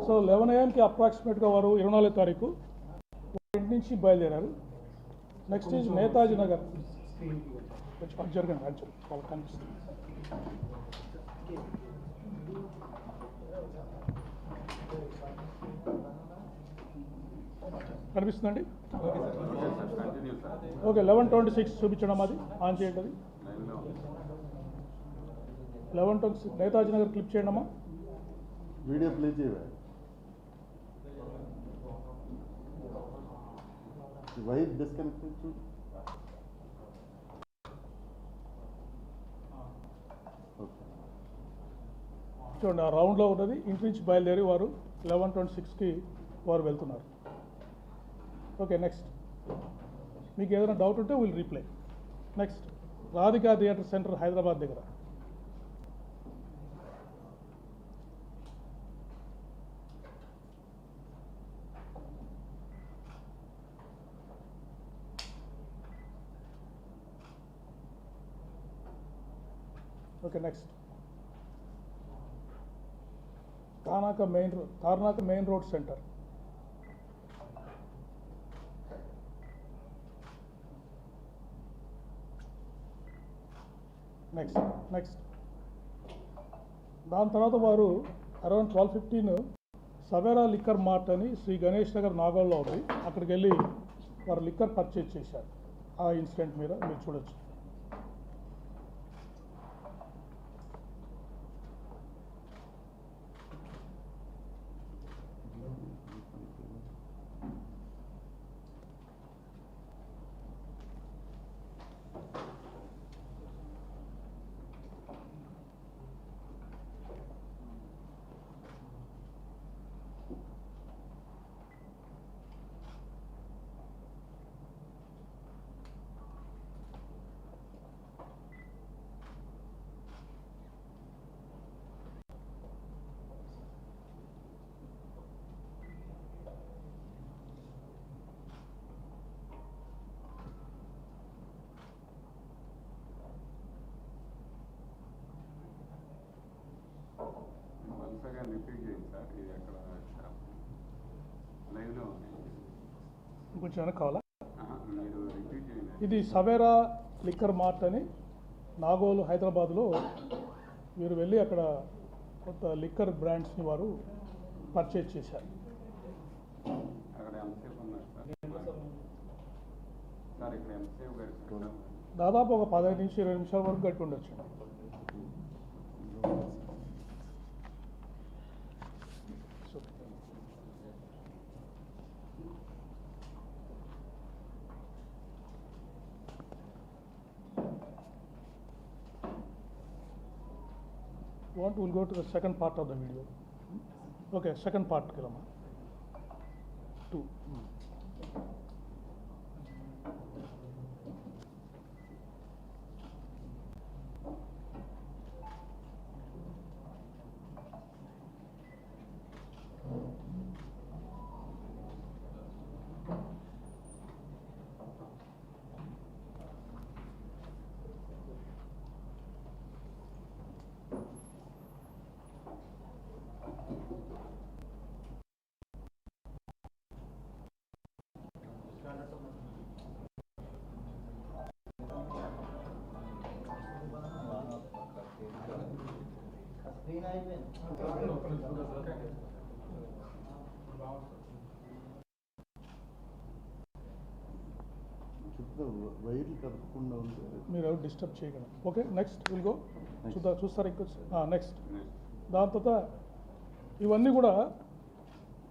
So 11 AM అప్రాక్సిమేట్గా వారు 24వ తారీఖు ఇంటి నుంచి బయలుదేరారు. Next is Netaji Nagar. కొంచెం జరగండి యాక్చువల్ వాళ్ళకి కనిపిస్తుంది. కనిపిస్తుందండి? ఓకే, 11:26 చూపించడం అది ఆన్ చేయండి. అది 11:26 నేతాజీ నగర్ క్లిప్ చేయండి అమ్మా. వీడియో ప్లే చేయవా? వైర్ డిస్కనెక్ట్ చూడు. చూడండి, ఆ రౌండ్లో ఉన్నది. ఇంటి నుంచి బయలుదేరి వారు 11:26కి వారు వెళ్తున్నారు. ఓకే, నెక్స్ట్ మీకు ఏదైనా డౌట్ ఉంటే will reply. Next Radhika theatre centre Hyderabad దగ్గర. Okay, next Tarnaka main road centre. Next దాని తర్వాత వారు అరౌండ్ 12:15 సవేరా లిక్కర్ మార్ట్ అని శ్రీ గణేష్ నగర్ నాగోల్లో ఉంది. అక్కడికి వెళ్ళి వారు లిక్కర్ పర్చేజ్ చేశారు. ఆ ఇన్సిడెంట్ మీద మీరు చూడొచ్చు. కొంచెం వెనక్కి కావాలా? ఇది సవేరా లిక్కర్ మార్ట్ అని నాగోలు హైదరాబాద్లో వీరు వెళ్ళి అక్కడ కొంత లిక్కర్ బ్రాండ్స్ని వారు పర్చేజ్ చేశారు. దాదాపు ఒక 15 నుంచి 20 నిమిషాల వరకు గట్టి ఉండొచ్చు. We'll go to the second part of the video. Okay, second part Kilama. 2. వైర్లు కదపకుండా మీరు ఎవరు డిస్టర్బ్ చేయగలరు. Okay, next will go. చూస్తారు ఇంకో నెక్స్ట్. దాని తర్వాత ఇవన్నీ కూడా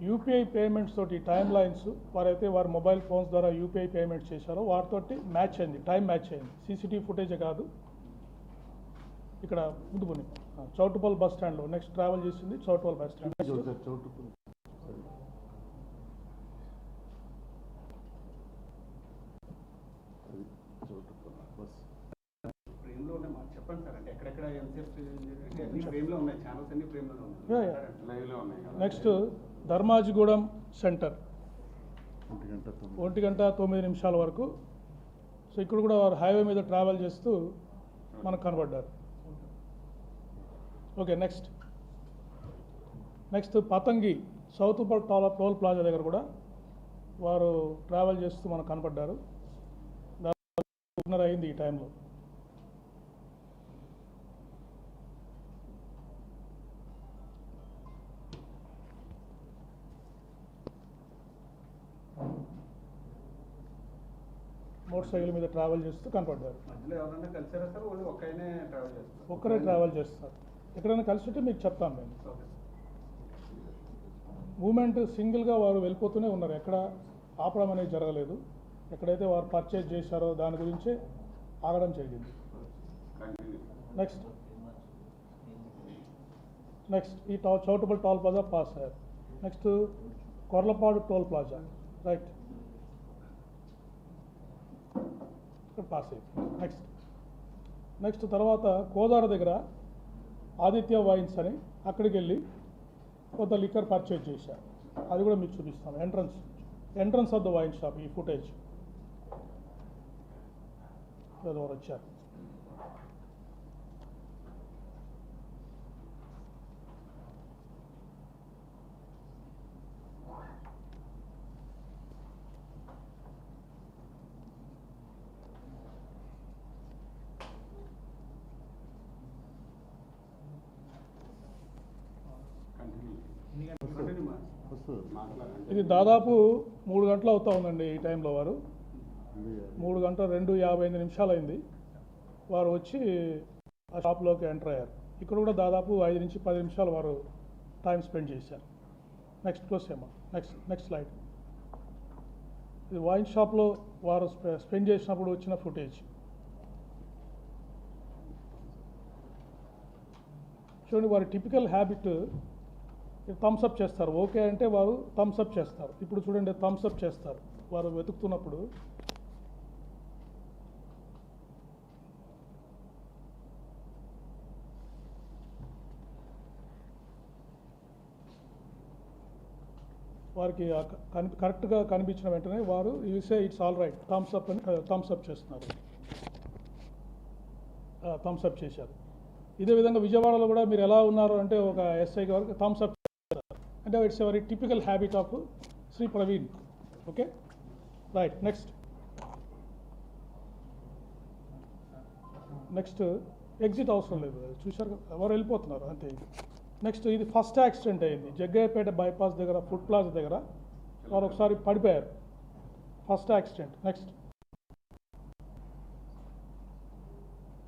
యూపీఐ పేమెంట్స్ తోటి టైం లైన్స్ వారైతే వారి మొబైల్ ఫోన్స్ ద్వారా యూపీఐ పేమెంట్స్ చేశారో వాటితోటి మ్యాచ్ అయింది, టైం మ్యాచ్ అయింది. సీసీటీవీ ఫుటేజే కాదు. ఇక్కడ ముందుకొని చౌటుపల్ బస్ స్టాండ్లో నెక్స్ట్ ట్రావెల్ చేసింది Choutuppal bus stand. Next Dharmajigudem centre 1:09 వరకు. సో ఇక్కడ కూడా వారు హైవే మీద ట్రావెల్ చేస్తూ మనకు కనబడ్డారు. Okay, next next Patangi south toll plaza దగ్గర కూడా వారు ట్రావెల్ చేస్తూ మనకు కనపడ్డారు. దాదాపు అయింది ఈ టైంలో. మోటార్ సైకిల్ మీద ట్రావెల్ చేస్తూ కనపడ్డారు. మధ్యలో ఎవరైనా కలిసారా సార్? ఓన్లీ ఒక్కనే ట్రావెల్ చేస్తారు? ఒక్కరే ట్రావెల్ చేస్తారు. ఎక్కడైనా కలిసి మీకు చెప్తాను నేను. ఓకే. మూమెంట్ సింగిల్గా వారు వెళ్ళిపోతూనే ఉన్నారు. ఎక్కడ ఆపడం అనేది జరగలేదు. ఎక్కడైతే వారు పర్చేజ్ చేశారో దాని గురించే ఆగడం జరిగింది. నెక్స్ట్ ఈ చౌటుపల్ టోల్ ప్లాజా పాస్ అయ్యారు. Next Korlapadu toll plaza right ఇక్కడ పాస్ అయ్యింది. నెక్స్ట్ తర్వాత కోదాడ దగ్గర ఆదిత్య వైన్స్ అని అక్కడికి వెళ్ళి కొంత లిక్కర్ పర్చేజ్ చేశారు. అది కూడా మీకు చూపిస్తాను. Entrance of the wine shop ఈ ఫుటేజ్ ఎవరు వచ్చారు. ఇది దాదాపు 3 గంటలు అవుతా ఉందండి. ఈ టైంలో వారు 3 గంటల 2:55 అయింది. వారు వచ్చి ఆ షాప్లోకి ఎంటర్ అయ్యారు. ఇక్కడ కూడా దాదాపు 5 నుంచి 10 నిమిషాలు వారు టైం స్పెండ్ చేశారు. నెక్స్ట్ క్లోజ్ ఏమో నెక్స్ట్ స్లైడ్. ఇది వైన్ షాప్లో వారు స్పెండ్ చేసినప్పుడు వచ్చిన ఫుటేజ్ చూడండి. వారి టిపికల్ హ్యాబిట్ థమ్స్ అప్ చేస్తారు. ఓకే అంటే వారు థమ్స్ అప్ చేస్తారు. ఇప్పుడు చూడండి థమ్స్ అప్ చేస్తారు వారు వెతుకుతున్నప్పుడు. వారికి కరెక్ట్గా కనిపించిన వెంటనే వారు say it's all right thumbs up అని థమ్స్ అప్ చేస్తున్నారు. థమ్స్ అప్ చేశారు. ఇదే విధంగా విజయవాడలో కూడా మీరు ఎలా ఉన్నారు అంటే ఒక ఎస్ఐ వరకు థమ్స్ అప్ అంటే it's every typical habit of Shri Praveen. Okay right. Next exit అవసరం లేదు, చూశారు ఎవరు వెళ్ళిపోతున్నారు అంతే. నెక్స్ట్ ఇది ఫస్ట్ యాక్సిడెంట్ అయింది జగ్గయ్యపేట బైపాస్ దగ్గర ఫుడ్ ప్లాజా దగ్గర. వారు ఒకసారి పడిపోయారు. First accident. నెక్స్ట్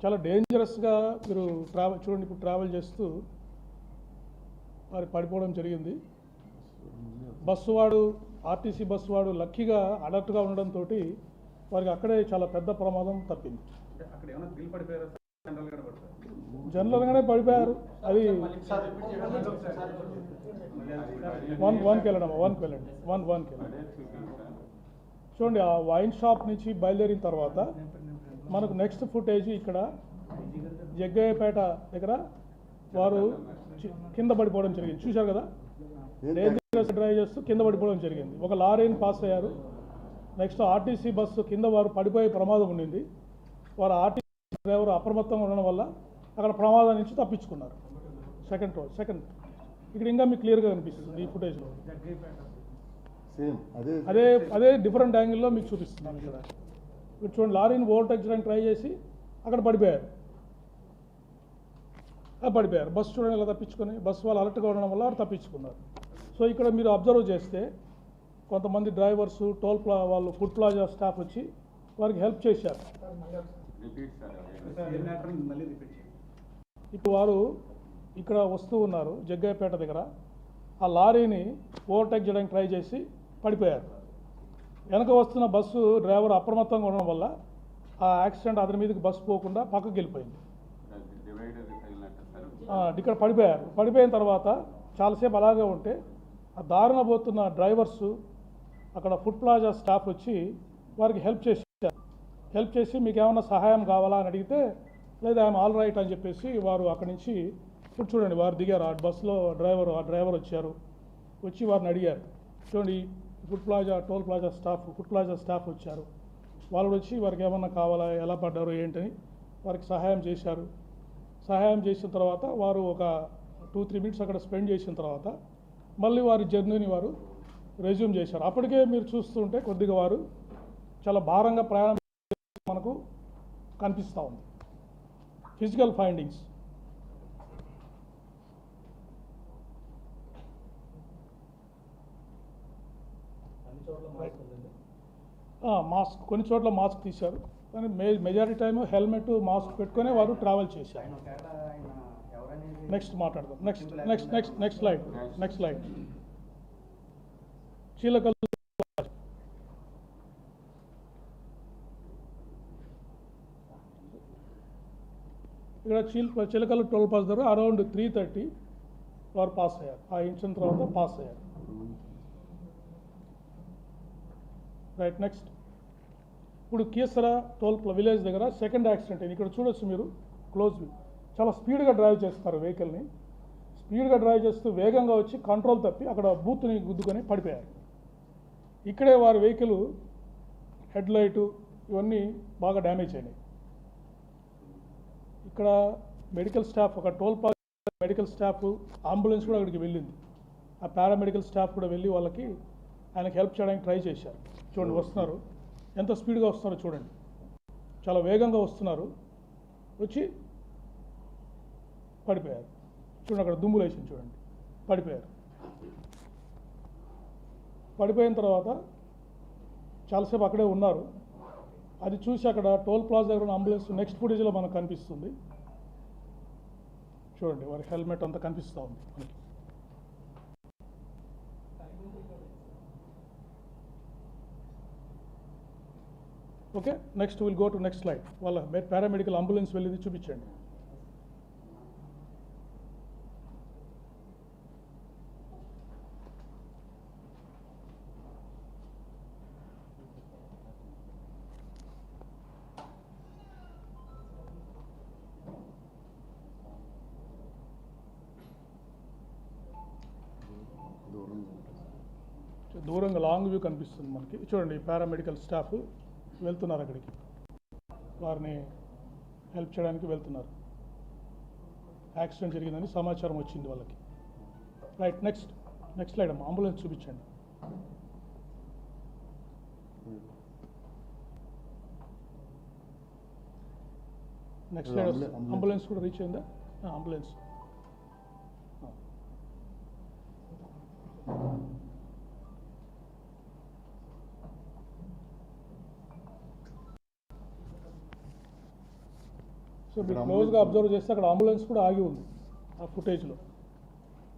చాలా డేంజరస్గా మీరు చూడండి ఇప్పుడు ట్రావెల్ చేస్తూ వారు పడిపోవడం జరిగింది. బస్సు వాడు ఆర్టీసీ బస్సు వాడు లక్కీగా అలర్ట్గా ఉండడంతో వారికి అక్కడే చాలా పెద్ద ప్రమాదం తప్పింది. అక్కడ ఏమైనా దిల్ పడిపోయారా? జనరల్గానే పడిపోయారు. అది 1కి వెళ్ళండి. 1కి వెళ్ళండి. చూడండి ఆ వైన్ షాప్ నుంచి బయలుదేరిన తర్వాత మనకు నెక్స్ట్ ఫుటేజ్ ఇక్కడ జగ్గయ్యపేట దగ్గర వారు కింద పడిపోవడం జరిగింది. చూశారు కదా, డ్రైవ్ చేస్తూ కింద పడిపోవడం జరిగింది. ఒక లారీని పాస్ అయ్యారు. నెక్స్ట్ ఆర్టీసీ బస్సు కింద వారు పడిపోయే ప్రమాదం ఉండింది. వారు ఆర్టీసీ డ్రైవర్ అప్రమత్తంగా ఉండడం వల్ల అక్కడ ప్రమాదం నుంచి తప్పించుకున్నారు. సెకండ్ ఇక్కడ ఇంకా మీకు క్లియర్గా కనిపిస్తుంది ఈ ఫుటేజ్లో. అదే డిఫరెంట్ యాంగిల్లో మీకు చూపిస్తున్నాను. ఇక్కడ మీరు చూడండి లారీని ఓవర్టేక్ చేయడానికి ట్రై చేసి అక్కడ పడిపోయారు. బస్సు చూడండి ఇలా తప్పించుకొని బస్సు వాళ్ళు అలర్ట్గా ఉండడం వల్ల వారు తప్పించుకున్నారు. సో ఇక్కడ మీరు అబ్జర్వ్ చేస్తే కొంతమంది డ్రైవర్స్ వాళ్ళు ఫుడ్ ప్లాజా స్టాఫ్ వచ్చి వారికి హెల్ప్ చేశారు. ఇప్పుడు వారు ఇక్కడ వస్తూ ఉన్నారు జగ్గయ్యపేట దగ్గర. ఆ లారీని ఓవర్టేక్ చేయడానికి ట్రై చేసి పడిపోయారు. వెనక వస్తున్న బస్సు డ్రైవర్ అప్రమత్తంగా ఉండడం వల్ల ఆ యాక్సిడెంట్ అతని మీదకి బస్సు పోకుండా పక్కకి వెళ్ళిపోయింది. ఇక్కడ పడిపోయిన తర్వాత చాలాసేపు అలాగే ఉంటే ఆ దారిన పోతున్న డ్రైవర్సు అక్కడ ఫుడ్ ప్లాజా స్టాఫ్ వచ్చి వారికి హెల్ప్ చేసి మీకు ఏమైనా సహాయం కావాలా అని అడిగితే లేదా ఐఎమ్ ఆల్ రైట్ అని చెప్పేసి వారు అక్కడి నుంచి ఇప్పుడు చూడండి వారు దిగారు. ఆ బస్సులో డ్రైవర్ వచ్చారు. వచ్చి వారిని అడిగారు. చూడండి ఫుడ్ ప్లాజా స్టాఫ్ వచ్చారు. వాళ్ళు వచ్చి వారికి ఏమన్నా కావాలా, ఎలా పడ్డారు ఏంటని వారికి సహాయం చేశారు. సహాయం చేసిన తర్వాత వారు ఒక 2-3 మినిట్స్ అక్కడ స్పెండ్ చేసిన తర్వాత మళ్ళీ వారి జర్నీని వారు రెజ్యూమ్ చేశారు. అప్పటికే మీరు చూస్తుంటే కొద్దిగా వారు చాలా భారంగా ప్రయాణం మనకు కనిపిస్తూ ఉంది. ఫిజికల్ ఫైండింగ్స్ మాస్క్, కొన్ని చోట్ల మాస్క్ తీశారు, కానీ మెజారిటీ టైం హెల్మెట్ మాస్క్ పెట్టుకునే వారు ట్రావెల్ చేశారు. నెక్స్ట్ మాట్లాడదాం. Next slide. చీలకల్ ఇక్కడ చిలకలు టోల్ పాస్ దగ్గర అరౌండ్ 3:30 వారు పాస్ అయ్యారు. ఆ ఇన్సిడెంట్ తర్వాత పాస్ అయ్యారు. Right, next. ఇప్పుడు కీసర టోల్ విలేజ్ దగ్గర సెకండ్ యాక్సిడెంట్ అయింది. ఇక్కడ చూడొచ్చు మీరు క్లోజ్ వ్యూ. చాలా స్పీడ్గా డ్రైవ్ చేస్తారు వెహికల్ని. స్పీడ్గా డ్రైవ్ చేస్తూ వేగంగా వచ్చి కంట్రోల్ తప్పి అక్కడ బూత్ని గుద్దుకొని పడిపోయారు. ఇక్కడే వారి వెహికల్ హెడ్ లైటు ఇవన్నీ బాగా డ్యామేజ్ అయినాయి. ఇక్కడ మెడికల్ స్టాఫ్, ఒక toll pass medical staff, ambulance కూడా అక్కడికి వెళ్ళింది. ఆ పారామెడికల్ స్టాఫ్ కూడా వెళ్ళి వాళ్ళకి ఆయనకి హెల్ప్ చేయడానికి ట్రై చేశారు. చూడండి వస్తున్నారు, ఎంత స్పీడ్గా వస్తున్నారో చూడండి, చాలా వేగంగా వస్తున్నారు, వచ్చి పడిపోయారు. చూడండి అక్కడ దుమ్ములు వేసింది, చూడండి పడిపోయారు. పడిపోయిన తర్వాత చాలాసేపు అక్కడే ఉన్నారు. అది చూసి అక్కడ టోల్ ప్లాజా దగ్గర ఉన్న అంబులెన్స్ నెక్స్ట్ ఫుటేజ్లో మనకు కనిపిస్తుంది. చూడండి వారి హెల్మెట్ అంతా కనిపిస్తూ ఉంది మనకి. Okay, next will go to next slide. వాళ్ళ పారామెడికల్ అంబులెన్స్ వెళ్ళింది చూపించండి. దూరంగా లాంగ్ వ్యూ కనిపిస్తుంది మనకి. చూడండి పారామెడికల్ స్టాఫ్ వెళ్తున్నారు అక్కడికి, వారిని హెల్ప్ చేయడానికి వెళ్తున్నారు. యాక్సిడెంట్ జరిగిందని సమాచారం వచ్చింది వాళ్ళకి. రైట్, నెక్స్ట్ స్లైడ్ అమ్మా. అంబులెన్స్ చూపించండి. Next slide. అంబులెన్స్ కూడా రీచ్ అయిందా? అంబులెన్స్. సో మీరు క్లోజ్గా అబ్జర్వ్ చేస్తే అక్కడ అంబులెన్స్ కూడా ఆగి ఉంది. ఆ ఫుటేజ్లో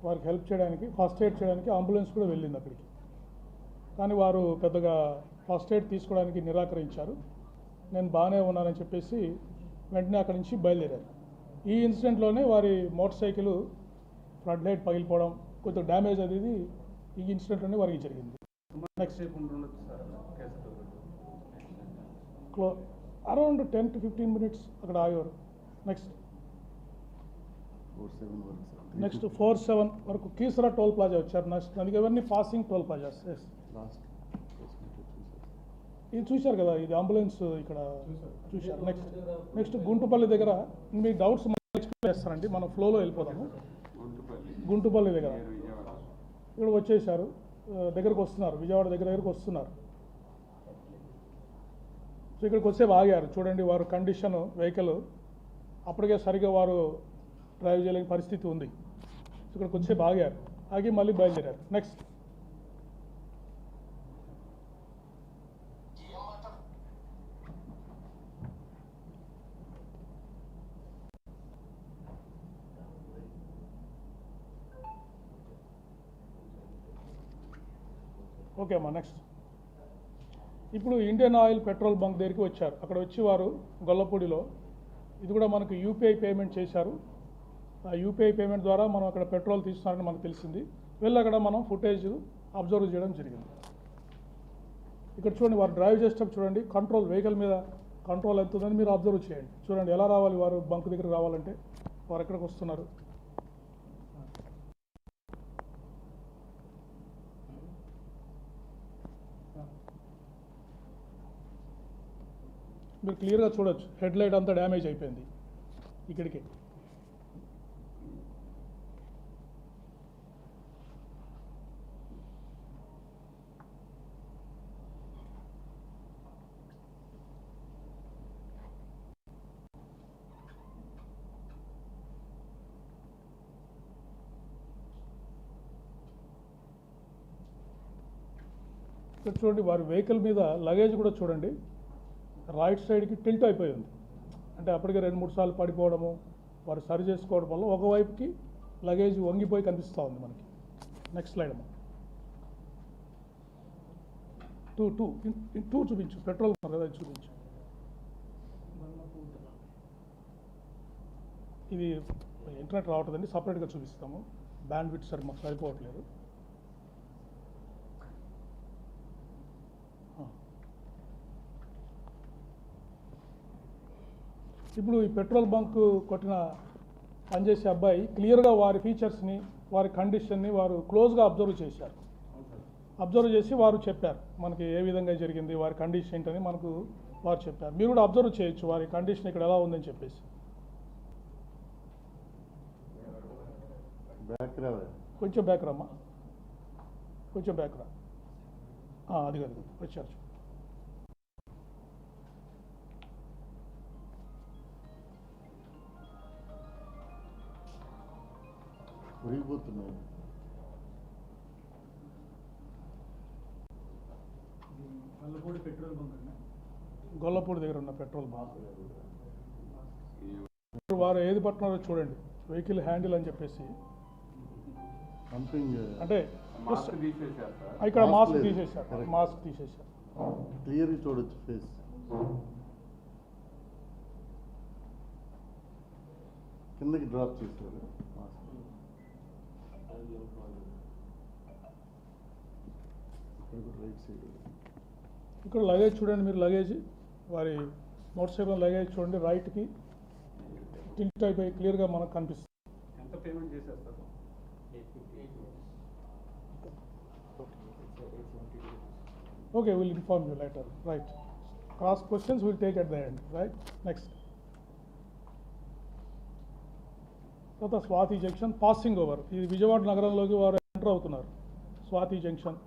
వారికి హెల్ప్ చేయడానికి, ఫస్ట్ ఎయిడ్ చేయడానికి అంబులెన్స్ కూడా వెళ్ళింది అక్కడికి. కానీ వారు పెద్దగా ఫస్ట్ ఎయిడ్ తీసుకోవడానికి నిరాకరించారు. నేను బాగానే ఉన్నానని చెప్పేసి వెంటనే అక్కడి నుంచి బయలుదేరారు. ఈ ఇన్సిడెంట్లోనే వారి మోటార్ సైకిల్ ఫ్రంట్ లైట్ పగిలిపోవడం, కొంచెం డ్యామేజ్ అనేది ఈ ఇన్సిడెంట్లోనే వారికి జరిగింది. నెక్స్ట్ అరౌండ్ 10 to 15 minutes అక్కడ ఆగారు. నెక్స్ట్ 4-7 వరకు కీసరా టోల్ ప్లాజా వచ్చారు. నెక్స్ట్ దానికి ఎవరిని పాసింగ్ టోల్ ప్లాజాస్. ఇది చూశారు కదా, ఇది అంబులెన్స్ ఇక్కడ చూశారు. నెక్స్ట్ గుంటుపల్లి దగ్గర మీ డౌట్స్ ఎక్స్ప్లెయిన్ చేస్తారండి, మనం ఫ్లోలో వెళ్ళిపోదాము. గుంటుపల్లి దగ్గర ఇక్కడ వచ్చేసారు, దగ్గరకు వస్తున్నారు, విజయవాడ దగ్గరకు వస్తున్నారు. సో ఇక్కడికి వచ్చే ఆగారు. చూడండి వారు కండిషన్ వెహికల్ అప్పటికే సరిగా వారు డ్రైవ్ చేయలేని పరిస్థితి ఉంది. ఇక్కడికి వచ్చే ఆగారు, ఆగి మళ్ళీ బయలుదేరారు. నెక్స్ట్ ఓకే అమ్మా. నెక్స్ట్ ఇప్పుడు ఇండియన్ ఆయిల్ పెట్రోల్ బంక్ దగ్గరికి వచ్చారు. అక్కడ వచ్చి వారు గొల్లపూడిలో ఇది కూడా మనకు యూపీఐ పేమెంట్ చేశారు. ఆ యూపీఐ పేమెంట్ ద్వారా మనం అక్కడ పెట్రోల్ తీస్తున్నారని మనకు తెలిసింది. వెళ్ళి అక్కడ మనం ఫుటేజ్ అబ్జర్వ్ చేయడం జరిగింది. ఇక్కడ చూడండి వారు డ్రైవ్ చేసేటప్పుడు చూడండి కంట్రోల్, వెహికల్ మీద కంట్రోల్ అవుతుందని మీరు అబ్జర్వ్ చేయండి. చూడండి ఎలా రావాలి వారు బంక్ దగ్గర రావాలంటే, వారు ఎక్కడికి వస్తున్నారు. మీరు క్లియర్గా చూడొచ్చు, హెడ్ లైట్ అంతా డ్యామేజ్ అయిపోయింది ఇక్కడికి. ఇక్కడ చూడండి వారి వెహికల్ మీద లగేజ్ కూడా చూడండి రైట్ సైడ్కి టిల్ట్ అయిపోయి ఉంది. అంటే అప్పటికే 2-3 సార్లు పడిపోవడము వారు సరి చేసుకోవడం వల్ల ఒకవైపుకి లగేజ్ వంగిపోయి కనిపిస్తూ ఉంది మనకి. నెక్స్ట్ స్లైడ్ అమ్మా. టూ చూపించు, పెట్రోల్ కదా చూపించు. ఇది ఇంటర్నెట్ రావట్లేదండి, సపరేట్గా చూపిస్తాము. బ్యాండ్ విడ్త్ సరి మాకు సరిపోవట్లేదు. ఇప్పుడు ఈ పెట్రోల్ బంక్ కొట్టిన పనిచేసే అబ్బాయి క్లియర్గా వారి ఫీచర్స్ని వారి కండిషన్ని వారు క్లోజ్గా అబ్జర్వ్ చేశారు. అబ్జర్వ్ చేసి వారు చెప్పారు మనకి ఏ విధంగా జరిగింది, వారి కండిషన్ ఏంటని మనకు వారు చెప్పారు. మీరు కూడా అబ్జర్వ్ చేయొచ్చు వారి కండిషన్ ఇక్కడ ఎలా ఉందని చెప్పేసి. బ్యాక్ రావే. కొంచెం బ్యాక్ రమ్మా, కొంచెం బ్యాక్ రా. అది కాదు వచ్చారు. ఉరిగిపోతున్నాయి. గొల్లపూడి దగ్గర ఉన్న పెట్రోల్ బంక్. వారు ఏది పట్టినారో చూడండి, వెహికల్ హ్యాండిల్ అని చెప్పేసి. సంథింగ్ అంటే మాస్క్ తీసేశారు సార్. ఇక్కడ మాస్క్ లేదు. తీసేశారు, Correct. మాస్క్ తీసేశారు. క్లియర్గా చూడొచ్చు ఫేస్. కిందకి డ్రాప్ చేశారు మాస్క్. ఇక్కడ కూడా రైట్ సైడ్. ఇక్కడ లగేజ్ చూడండి మీరు, లగేజ్ వారి మోటార్ సైకిల్ లగేజ్ చూడండి రైట్కి టిల్ట్ అయిపోయి క్లియర్గా మనకు కనిపిస్తుంది. ఎంత పేమెంట్ చేశారు sir? Okay, we'll inform you later, right. Cross questions we'll take at the end, right. Next. తర్వాత స్వాతి జంక్షన్ పాసింగ్ ఓవర్. ఇది విజయవాడ నగరంలోకి వారు ఎంటర్ అవుతున్నారు. స్వాతి జంక్షన్.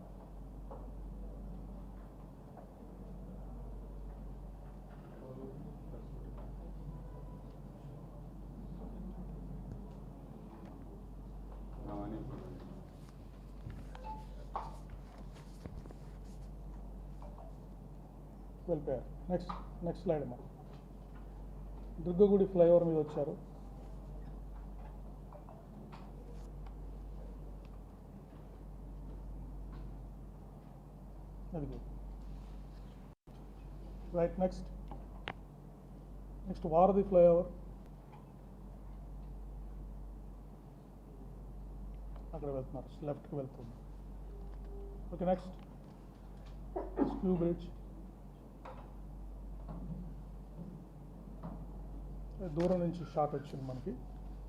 వెళ్ళిపోయారు. నెక్స్ట్ స్లైడ్ అమ్మా. దుర్గగుడి ఫ్లైఓవర్ మీద వచ్చారు. అది రైట్. నెక్స్ట్ వారధి ఫ్లైఓవర్. అక్కడ వెళ్తున్నారు, లెఫ్ట్కి వెళ్తుంది. Okay, next skew bridge. దూరం నుంచి షాట్ వచ్చింది మనకి,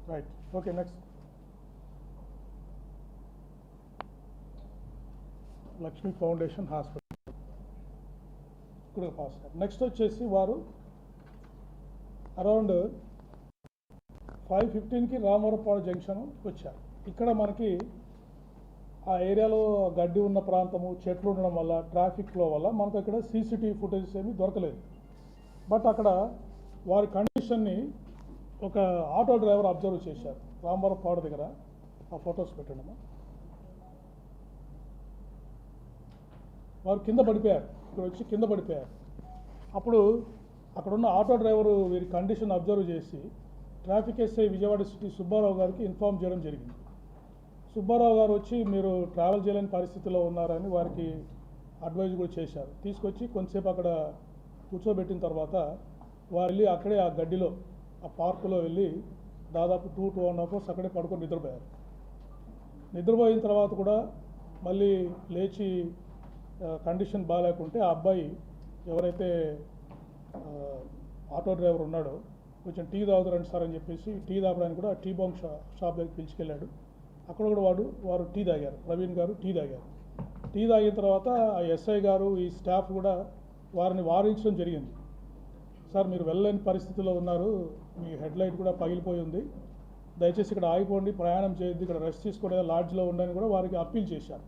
right. Okay, next Lakshmi foundation hospital ఇక్కడ పాస్ అయ్యారు. నెక్స్ట్ వచ్చేసి వారు అరౌండ్ 5:15కి రామవరపాడు జంక్షన్ వచ్చారు. ఇక్కడ మనకి ఆ ఏరియాలో గడ్డి ఉన్న ప్రాంతము, చెట్లు ఉండడం వల్ల, ట్రాఫిక్ ఫ్లో వల్ల మనకు ఇక్కడ సీసీటీవీ ఫుటేజెస్ ఏమీ దొరకలేదు. బట్ అక్కడ వారి కండిషన్ని ఒక ఆటో డ్రైవర్ అబ్జర్వ్ చేశారు రామవరపాడు దగ్గర. ఆ ఫొటోస్ పెట్టండి. వారు కింద పడిపోయారు, ఇక్కడ వచ్చి కింద పడిపోయారు. అప్పుడు అక్కడున్న ఆటో డ్రైవరు వీరి కండిషన్ అబ్జర్వ్ చేసి traffic SI Vijayawada city Subbarao గారికి ఇన్ఫార్మ్ చేయడం జరిగింది. సుబ్బారావు గారు వచ్చి మీరు ట్రావెల్ చేయలేని పరిస్థితిలో ఉన్నారని వారికి అడ్వైజ్ కూడా చేశారు. తీసుకొచ్చి కొంతసేపు అక్కడ కూర్చోబెట్టిన తర్వాత వారు వెళ్ళి అక్కడే ఆ గడ్డిలో, ఆ పార్కులో వెళ్ళి దాదాపు 2.5 అవర్స్ అక్కడే పడుకొని నిద్రపోయారు. నిద్రపోయిన తర్వాత కూడా మళ్ళీ లేచి కండిషన్ బాగాలేకుంటే ఆ అబ్బాయి ఎవరైతే ఆటో డ్రైవర్ ఉన్నాడో కొంచెం టీ తాగుతారండి సార్ అని చెప్పేసి టీ తాగడానికి కూడా టీ బాంక్ షాప్ దగ్గరికి పిలుచుకెళ్ళాడు. అక్కడ కూడా వారు టీ తాగారు, ప్రవీణ్ గారు టీ తాగారు. టీ తాగిన తర్వాత ఆ ఎస్ఐ గారు, ఈ స్టాఫ్ కూడా వారిని వారించడం జరిగింది. సార్ మీరు వెళ్ళలేని పరిస్థితిలో ఉన్నారు, మీ హెడ్ లైట్ కూడా పగిలిపోయి ఉంది, దయచేసి ఇక్కడ ఆగిపోండి, ప్రయాణం చేయొద్దు, ఇక్కడ రెస్ట్ తీసుకోవడం లాడ్జ్లో ఉండని కూడా వారికి అప్పీల్ చేశారు.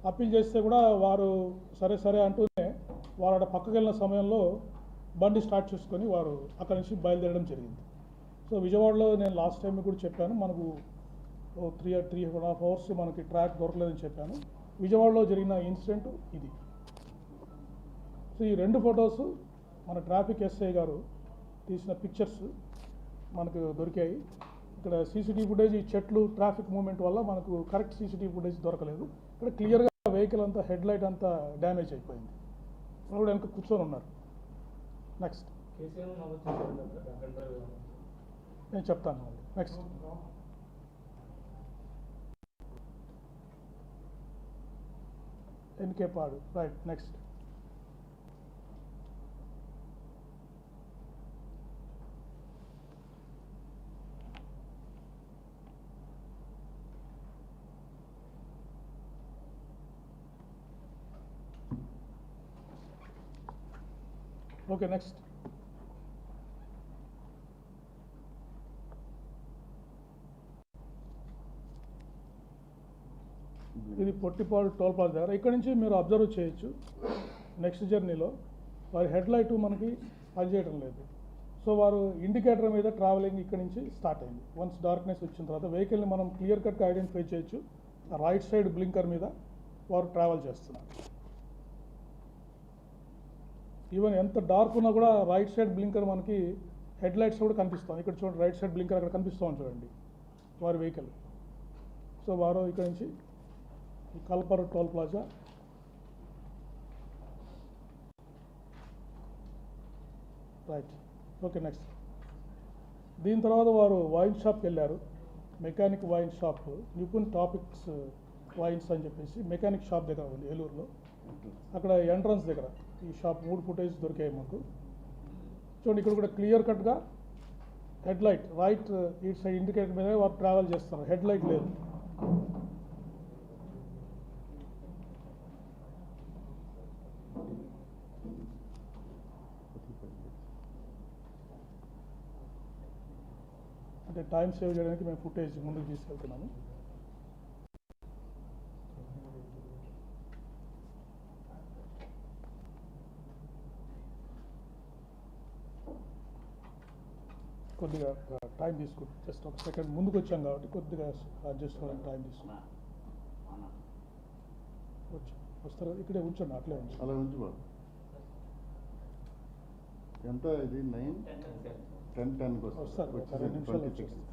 అప్పీల్ చేస్తే కూడా వారు సరే అంటూనే వారు అక్కడ పక్కకి వెళ్ళిన సమయంలో బండి స్టార్ట్ చేసుకొని వారు అక్కడి నుంచి బయలుదేరడం జరిగింది. సో విజయవాడలో నేను లాస్ట్ టైం కూడా చెప్పాను, మనకు 3.5 అవర్స్ మనకి ట్రాక్ దొరకలేదని చెప్పాను. విజయవాడలో జరిగిన ఇన్సిడెంట్ ఇది. సో ఈ రెండు ఫొటోస్ మన ట్రాఫిక్ ఎస్ఐ గారు తీసిన పిక్చర్స్ మనకు దొరికాయి. ఇక్కడ సీసీటీవీ ఫుటేజ్, ఈ చెట్లు ట్రాఫిక్ మూవ్మెంట్ వల్ల మనకు కరెక్ట్ సీసీటీవీ ఫుటేజ్ దొరకలేదు. ఇక్కడ క్లియర్గా వెహికల్ అంతా హెడ్ లైట్ అంతా డ్యామేజ్ అయిపోయింది. వాళ్ళు వెనక కూర్చొని ఉన్నారు. నెక్స్ట్ నేను చెప్తాను మళ్ళీ. నెక్స్ట్ ఎన్కే పాడు. రైట్. Next okay. నెక్స్ట్ ఇది పొట్టిపాడు టోల్ ప్లాజా దగ్గర. ఇక్కడ నుంచి మీరు అబ్జర్వ్ చేయొచ్చు, నెక్స్ట్ జర్నీలో వారి హెడ్ లైట్ మనకి పనిచేయడం లేదు. సో వారు ఇండికేటర్ మీద ట్రావెలింగ్ ఇక్కడ నుంచి స్టార్ట్ అయింది. వన్స్ డార్క్నెస్ వచ్చిన తర్వాత వెహికల్ని మనం క్లియర్ కట్గా ఐడెంటిఫై చేయొచ్చు. రైట్ సైడ్ బ్లింకర్ మీద వారు ట్రావెల్ చేస్తున్నారు. ఈవెన్ ఎంత డార్క్ ఉన్నా కూడా రైట్ సైడ్ బ్లింకర్ మనకి హెడ్ లైట్స్ కూడా కనిపిస్తాం. ఇక్కడ చూడండి, రైట్ సైడ్ బ్లింకర్ అక్కడ కనిపిస్తాం చూడండి వారి వెహికల్. సో వారు ఇక్కడ నుంచి కల్పర్ toll plaza, right. Okay. Next దీని తర్వాత వారు వైన్ షాప్కి వెళ్ళారు. Mechanic wine shop, Nipun topics wines అని చెప్పేసి మెకానిక్ షాప్ దగ్గర ఉంది ఏలూరులో. అక్కడ ఎంట్రన్స్ దగ్గర ఈ షాప్ 3 ఫుటేజ్ దొరికాయి మాకు. చూడండి, ఇక్కడ కూడా క్లియర్ కట్గా హెడ్ లైట్ రైట్ ఇటు సైడ్ ఇండికేటర్ మీద వారు ట్రావెల్ చేస్తున్నారు. హెడ్ లైట్ లేదు. అంటే టైం సేవ్ చేయడానికి మేము ఫుటేజ్ ముందుకు తీసుకెళ్తున్నాము. కొద్దిగా టైం తీసుకుంటాం. జస్ట్ ఒక సెకండ్ ముందుకు వచ్చాం కాబట్టి కొద్దిగా అడ్జస్ట్ అవ్వడానికి టైం తీసుకుంటాం. వస్తారు కదా, ఇక్కడే ఉంచండి, అట్లే ఉంచండి. అలా ఉంచి బాబు. ఎంత ఇది 9:10 వస్తారు, ఒక 2 నిమిషాలు వచ్చేస్తారు.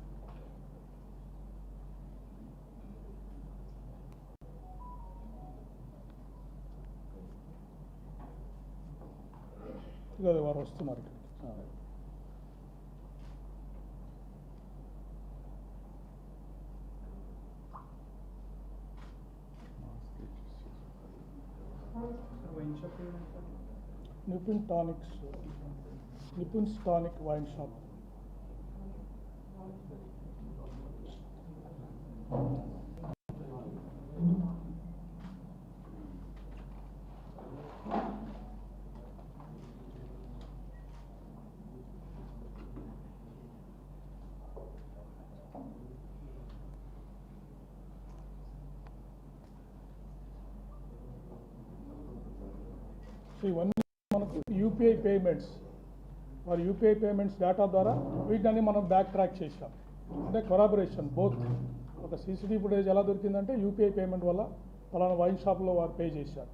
ఇక వారు వస్తున్నారు ఇక్కడికి. Nipun tonics, Nipun's tonic wine shop. So ఇవన్నీ మనకు యూపీఐ పేమెంట్స్, మరి యూపీఐ పేమెంట్స్ డేటా ద్వారా వీటిని మనం బ్యాక్ ట్రాక్ చేసాం. అంటే కొరాబరేషన్ బోత్. ఒక సీసీటీవీ ఫుటేజ్ ఎలా దొరికిందంటే యూపీఐ పేమెంట్ వల్ల ఫలానా వైన్ షాప్లో వారు పే చేశారు.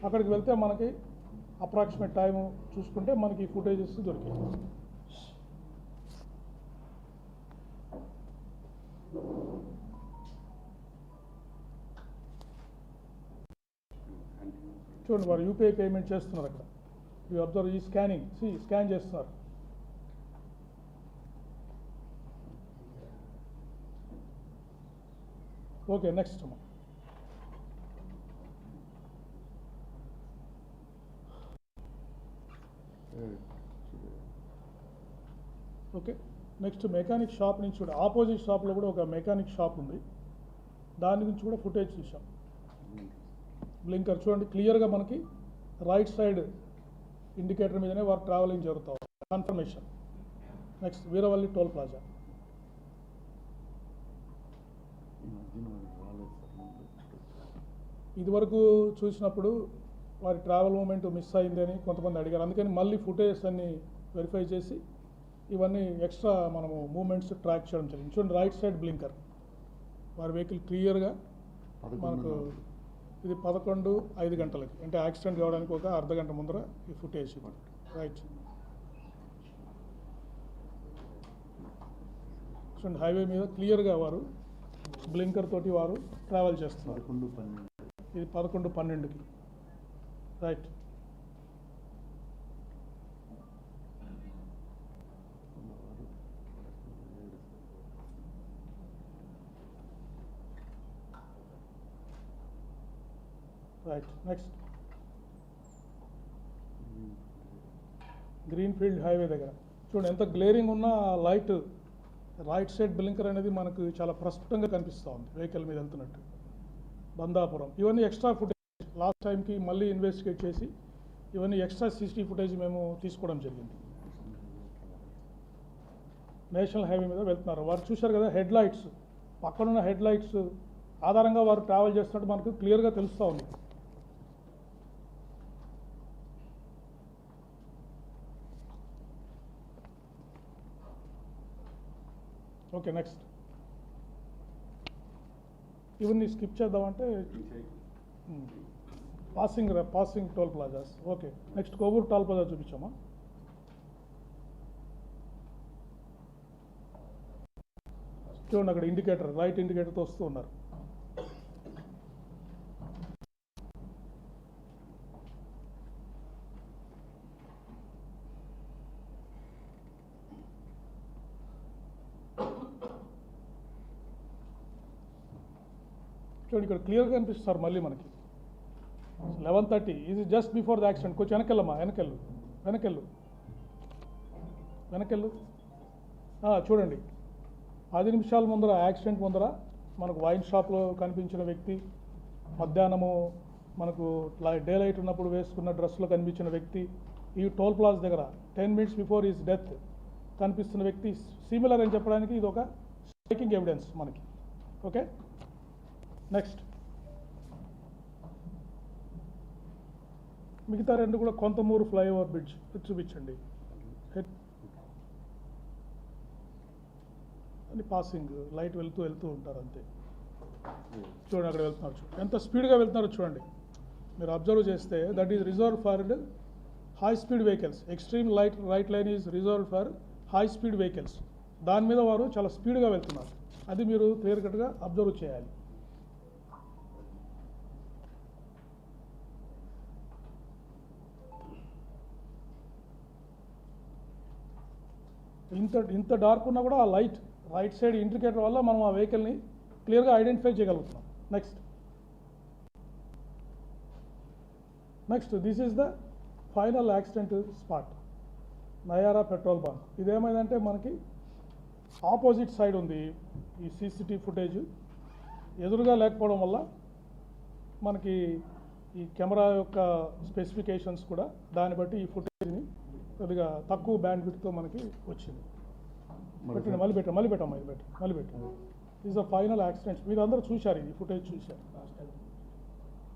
అక్కడికి వెళ్తే మనకి అప్రాక్సిమేట్ టైం చూసుకుంటే మనకి ఈ ఫుటేజెస్ దొరికాయి. చూడండి, వారు యూపీఐ పేమెంట్ చేస్తున్నారు. అక్కడ యూ అబ్జర్వ్ ఈ స్కానింగ్, స్కాన్ చేస్తున్నారు. Okay. Next okay. Next mechanic shop నుంచి కూడా ఆపోజిట్ షాప్లో కూడా ఒక మెకానిక్ షాప్ ఉంది. దాని నుంచి కూడా ఫుటేజ్ చూసాం. బ్లింకర్ చూడండి, క్లియర్గా మనకి రైట్ సైడ్ ఇండికేటర్ మీదనే వారు ట్రావెలింగ్ జరుగుతారు. Confirmation. Next Veeravalli toll plaza. ఇదివరకు చూసినప్పుడు వారి ట్రావెల్ మూమెంట్ మిస్ అయిందని కొంతమంది అడిగారు. అందుకని మళ్ళీ ఫుటేజెస్ అన్ని వెరిఫై చేసి ఇవన్నీ ఎక్స్ట్రా మనము మూమెంట్స్ ట్రాక్ చేయడం జరిగింది. చూడండి, రైట్ సైడ్ బ్లింకర్ వారి వెహికల్ క్లియర్గా మనకు ఇది 11:05 గంటలకి, అంటే యాక్సిడెంట్ కావడానికి ఒక అర్ధ గంట ముందర ఈ ఫుటేజ్. రైట్. చూడండి, హైవే మీద క్లియర్గా వారు బ్లింకర్ తోటి వారు ట్రావెల్ చేస్తున్నారు. 11-12. ఇది 11:12కి. Right. Right. Next greenfield highway దగ్గర చూడండి, ఎంత గ్లేరింగ్ ఉన్న లైట్ రైట్ సైడ్ బ్లింకర్ అనేది మనకు చాలా ప్రస్ఫుటంగా కనిపిస్తూ ఉంది వెహికల్ మీద వెళ్తున్నట్టు. బందాపురం ఇవన్నీ ఎక్స్ట్రా ఫుటేజ్ లాస్ట్ టైంకి మళ్ళీ ఇన్వెస్టిగేట్ చేసి ఇవన్నీ ఎక్స్ట్రా సీసీటీవీ ఫుటేజ్ మేము తీసుకోవడం జరిగింది. నేషనల్ హైవే మీద వెళ్తున్నారు వారు, చూశారు కదా హెడ్ లైట్స్, పక్కనున్న హెడ్ లైట్స్ ఆధారంగా వారు ట్రావెల్ చేస్తున్నట్టు మనకు క్లియర్గా తెలుస్తూ ఉంది. ఓకే, నెక్స్ట్ ఇవన్నీ స్కిప్ చేద్దామంటే passing toll plazas. Okay, next Kovur toll plaza చూపించామా. చూడండి, అక్కడ ఇండికేటర్ రైట్ ఇండికేటర్తో వస్తూ ఉన్నారు. చూడండి, ఇక్కడ క్లియర్గా కనిపిస్తారు మళ్ళీ మనకి 11:30. ఇది జస్ట్ బిఫోర్ ద యాక్సిడెంట్. కొంచెం వెనకెళ్ళమ్మా, వెనకెళ్ళు. చూడండి, 10 నిమిషాల ముందర యాక్సిడెంట్ ముందర మనకు వైన్ షాప్లో కనిపించిన వ్యక్తి, మధ్యాహ్నము మనకు డే లైట్ ఉన్నప్పుడు వేసుకున్న డ్రెస్లో కనిపించిన వ్యక్తి, ఈ టోల్ ప్లాజా దగ్గర 10 minutes బిఫోర్ ఈజ్ డెత్ కనిపిస్తున్న వ్యక్తి సిమిలర్ అని చెప్పడానికి ఇది ఒక స్ట్రైకింగ్ ఎవిడెన్స్ మనకి. ఓకే, నెక్స్ట్ మిగతా రెండు కూడా కొంతమూరు ఫ్లైఓవర్ బ్రిడ్జ్ చూపించండి. అని పాసింగ్ లైట్ వెళ్తూ ఉంటారు అంతే. చూడండి, అక్కడ వెళ్తున్నారు, చూడండి ఎంత స్పీడ్గా వెళ్తున్నారో చూడండి. మీరు అబ్జర్వ్ చేస్తే that is reserve for high speed vehicles. Extreme right line is reserve for high speed vehicles. దాని మీద వారు చాలా స్పీడ్గా వెళ్తున్నారు, అది మీరు క్లియర్ కట్గా అబ్జర్వ్ చేయాలి. ఇంత డార్క్ ఉన్నా కూడా ఆ లైట్ రైట్ సైడ్ ఇండికేటర్ వల్ల మనం ఆ వెహికల్ని క్లియర్గా ఐడెంటిఫై చేయగలుగుతున్నాం. Next this is the final accident spot, Nayara petrol bunk. ఇదేమైందంటే మనకి ఆపోజిట్ సైడ్ ఉంది ఈ సీసీటీవీ ఫుటేజ్, ఎదురుగా లేకపోవడం వల్ల మనకి ఈ కెమెరా యొక్క స్పెసిఫికేషన్స్ కూడా దాన్ని బట్టి ఈ ఫుటేజ్ని కొద్దిగా తక్కువ బ్యాండ్ విడ్త్తో మనకి వచ్చింది. పెట్టండి, మళ్ళీ పెట్టండి. Is the final accidents. మీరు అందరూ చూశారు, ఈ ఫుటేజ్ చూశారు.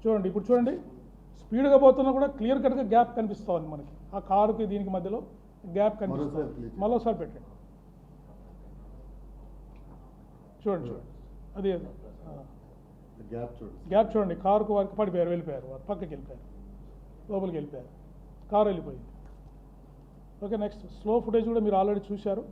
చూడండి, ఇప్పుడు చూడండి, స్పీడ్గా పోతున్నా కూడా క్లియర్ కట్గా గ్యాప్ కనిపిస్తుంది మనకి. ఆ కారుకి దీనికి మధ్యలో గ్యాప్ కనిపిస్తుంది. మరోసారి పెట్టండి, చూడండి అది గ్యాప్ చూడండి. కారుకు వారికి పడిపోయారు, వెళ్ళిపోయారు, వారు పక్కకి వెళ్ళిపోయారు, లోపలికి వెళ్ళిపోయారు, కారు వెళ్ళిపోయింది. ఓకే, నెక్స్ట్ స్లో ఫుటేజ్ కూడా మీరు ఆల్రెడీ చూశారు.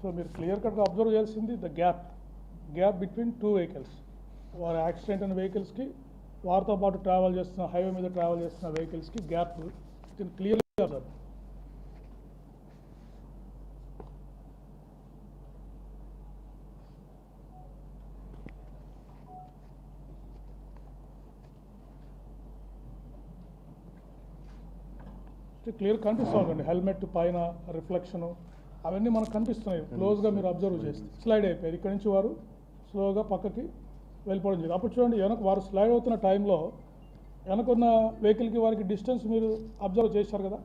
సో మీరు క్లియర్ కట్గా అబ్జర్వ్ చేయాల్సింది the gap between two vehicles. వారి యాక్సిడెంట్ అయిన వెహికల్స్కి వారితో పాటు ట్రావెల్ చేస్తున్న హైవే మీద ట్రావెల్ చేస్తున్న వెహికల్స్కి గ్యాప్ క్లియర్గా అబ్జర్వ్. క్లియర్ కనిపిస్తూ ఉందండి, హెల్మెట్ పైన రిఫ్లెక్షను అవన్నీ మనకు కనిపిస్తున్నాయి క్లోజ్గా మీరు అబ్జర్వ్ చేస్తే. స్లైడ్ అయిపోయారు, ఇక్కడ నుంచి వారు స్లోగా పక్కకి వెళ్ళిపోవడం జరిగింది. అప్పుడు చూడండి, వారు స్లైడ్ అవుతున్న టైంలో వెనకున్న వెహికల్కి వారికి డిస్టెన్స్ మీరు అబ్జర్వ్ చేశారు కదా,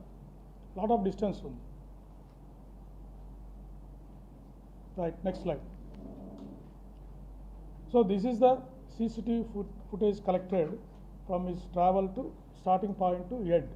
లాట్ ఆఫ్ డిస్టెన్స్ ఉంది. Right, next slide. So this is the CCTV footage collected from his travel to starting point to end.